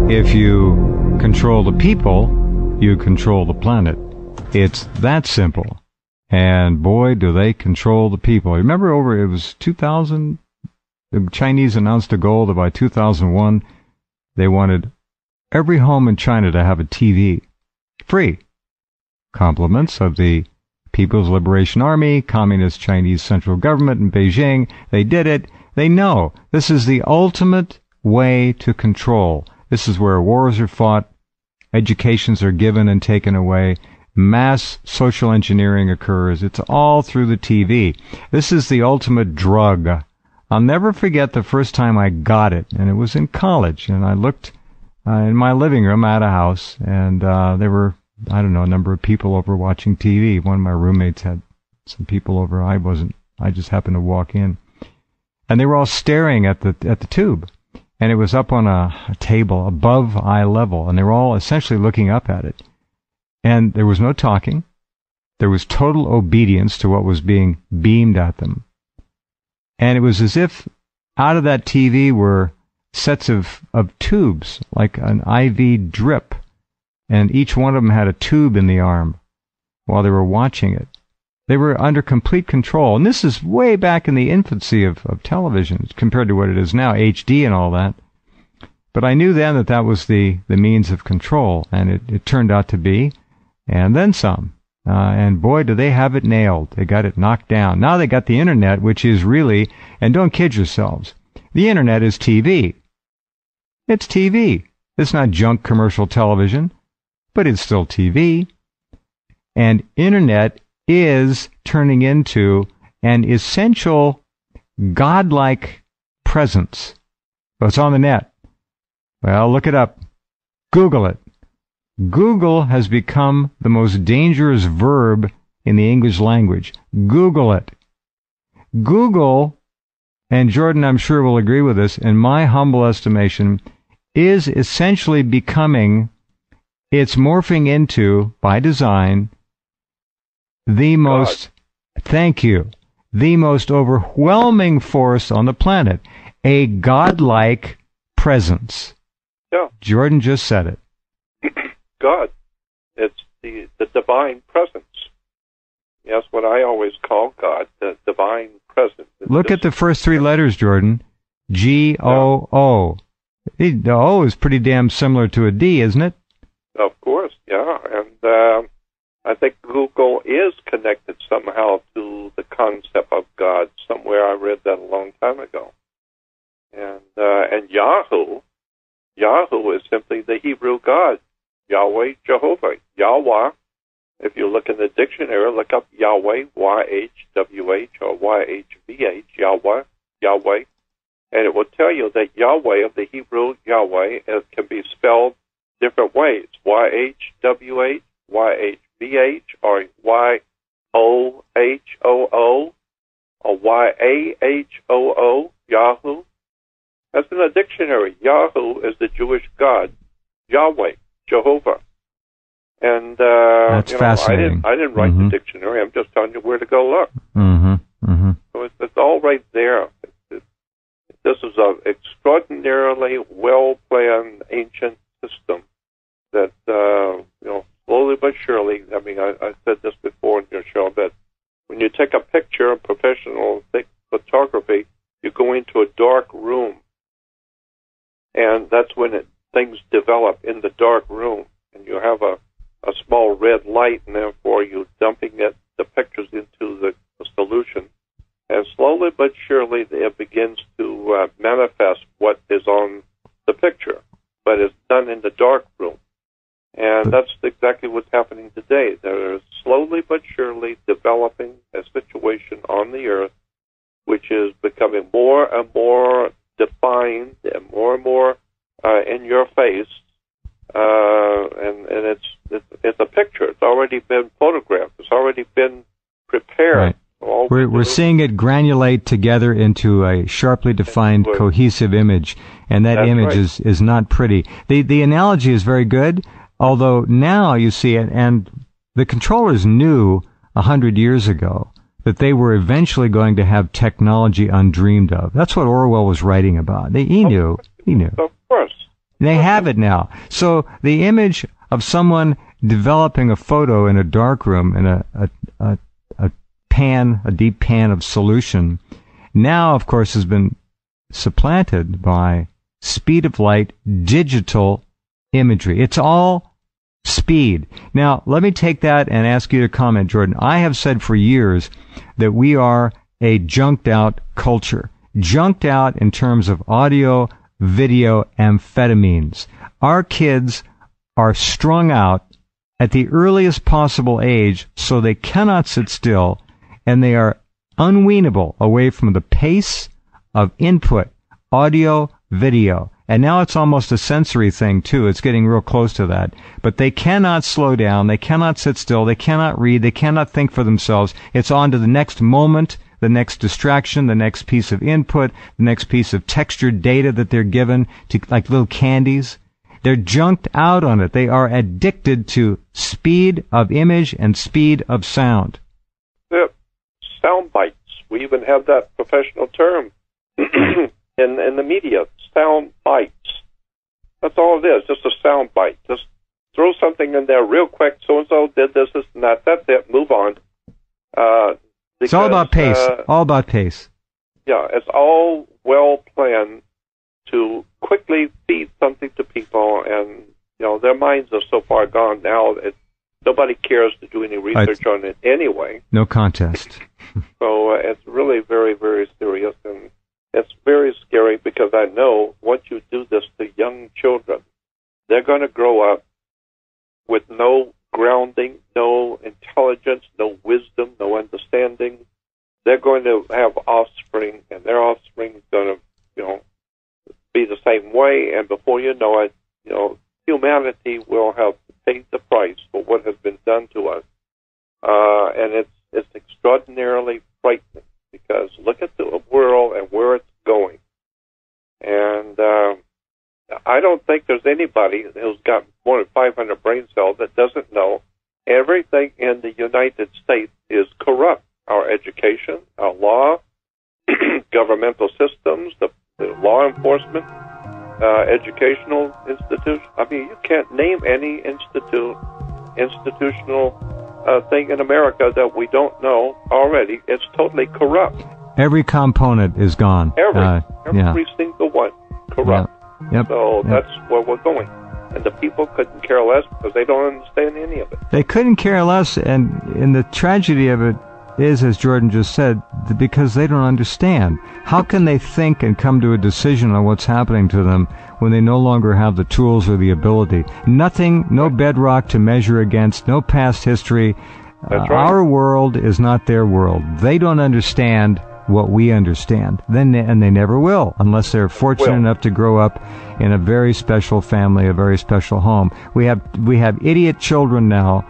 If you control the people, you control the planet. It's that simple. And boy, do they control the people. Remember it was 2000, the Chinese announced a goal that by 2001, they wanted every home in China to have a TV. Free. Compliments of the People's Liberation Army, Communist Chinese central government in Beijing. They did it. They know this is the ultimate way to control. This is where wars are fought, educations are given and taken away, mass social engineering occurs. It's all through the TV. This is the ultimate drug. I'll never forget the first time I got it, and it was in college, and I looked in my living room at a house, and there were, I don't know, a number of people over watching TV. One of my roommates had some people over. I just happened to walk in. And they were all staring at the tube. And it was up on a table above eye level, and they were all essentially looking up at it. And there was no talking. There was total obedience to what was being beamed at them. And it was as if out of that TV were sets of tubes, like an IV drip. And each one of them had a tube in the arm while they were watching it. They were under complete control. And this is way back in the infancy of television compared to what it is now, HD and all that. But I knew then that was the means of control, and it turned out to be, and then some. And boy, do they have it nailed. They got it knocked down. Now they got the Internet, which is really, and don't kid yourselves, the Internet is TV. It's TV. It's not junk commercial television, but it's still TV. And Internet is turning into an essential godlike presence. Well, it's on the net. Well, look it up. Google it. Google has become the most dangerous verb in the English language. Google it. Google, and Jordan I'm sure will agree with this, in my humble estimation, is essentially becoming, it's morphing into, by design, the most, thank you, the most overwhelming force on the planet. A godlike presence. Yeah. Jordan just said it. God. It's the divine presence. That's what I always call God, the divine presence. Look at the first three letters, Jordan. G-O-O. The O is pretty damn similar to a D, isn't it? Of course, yeah. And I think Google is connected somehow to the concept of God. Somewhere I read that a long time ago. And Yahoo is simply the Hebrew God. Yahweh, Jehovah, Yahweh. If you look in the dictionary, look up Yahweh, Y-H-W-H, or Y-H-V-H, Yahweh, Yahweh, and it will tell you that Yahweh, of the Hebrew Yahweh, can be spelled different ways. Y-H-W-H, Y-H-V-H, or Y-O-H-O-O, or Y-A-H-O-O, Yahoo. That's in the dictionary. Yahoo is the Jewish God, Yahweh, Jehovah. And that's fascinating. I didn't write the dictionary. I'm just telling you where to go look. So it's all right there. This is an extraordinarily well-planned ancient system that slowly but surely. I mean, I said this before in your show that when you take a picture of professional photography, you go into a dark room, and that's when things develop in the dark room, and you have a small red light, and therefore you're dumping the pictures into the solution. And slowly but surely it begins to manifest what is on the picture, but it's done in the dark room. And that's exactly what's happening today. They're slowly but surely developing a situation on the Earth which is becoming more and more defined and more in your face. And it's a picture. It's already been photographed. It's already been prepared. Right. We're seeing it granulate together into a sharply defined, cohesive image, and that image is not pretty. The analogy is very good, although now you see it, and the controllers knew 100 years ago that they were eventually going to have technology undreamed of. That's what Orwell was writing about. He knew. Of course. They have it now. So the image of someone developing a photo in a dark room in a deep pan of solution, now, of course, has been supplanted by speed of light digital imagery. It's all speed. Now, let me take that and ask you to comment, Jordan. I have said for years that we are a junked out culture. Junked out in terms of audio, video, amphetamines. Our kids are strung out at the earliest possible age, so they cannot sit still, and they are unweanable away from the pace of input, audio, video. And now it's almost a sensory thing, too. It's getting real close to that. But they cannot slow down. They cannot sit still. They cannot read. They cannot think for themselves. It's on to the next moment, the next distraction, the next piece of input, the next piece of textured data that they're given to, like little candies. They're junked out on it. They are addicted to speed of image and speed of sound. Yeah. Sound bites. We even have that professional term in the media. Sound bites. That's all it is. Just a sound bite. Just throw something in there real quick. So-and-so did this, this, and that. That's it. Move on. It's all about pace. All about pace. Yeah, it's all well planned to quickly feed something to people, and their minds are so far gone now that nobody cares to do any research on it anyway. No contest. So it's really very, very serious, and it's very scary because I know once you do this to young children, they're going to grow up with no grounding, no intelligence, no wisdom, no understanding. They're going to have offspring, and their offspring is going to, be the same way. And before you know it, humanity will have paid the price for what has been done to us. And it's extraordinarily frightening because look at the world and where it's going. And I don't think there's anybody who's got more than 500 brain cells that doesn't know everything in the United States is corrupt. Our education, our law, governmental systems, the law enforcement, educational institutions. I mean, you can't name any institutional thing in America that we don't know already. It's totally corrupt. Every component is gone. Every single one corrupt. Yep. So that's where we're going. And the people couldn't care less because they don't understand any of it. They couldn't care less, and the tragedy of it is, as Jordan just said, because they don't understand. How can they think and come to a decision on what's happening to them when they no longer have the tools or the ability? Nothing, no bedrock to measure against, no past history. That's right. Our world is not their world. They don't understand what we understand. And they never will, unless they're fortunate enough to grow up in a very special family, a very special home. We have idiot children now,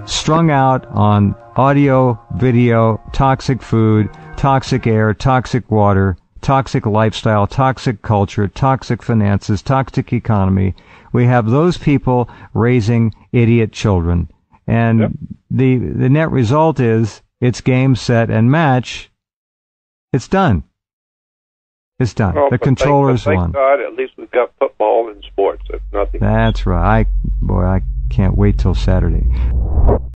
strung out on audio, video, toxic food, toxic air, toxic water, toxic lifestyle, toxic culture, toxic finances, toxic economy. We have those people raising idiot children. And the net result is it's game, set, and match. It's done. It's done. Well, the controllers won. Thank God, at least we've got football and sports. If nothing. That's right. I can't wait till Saturday.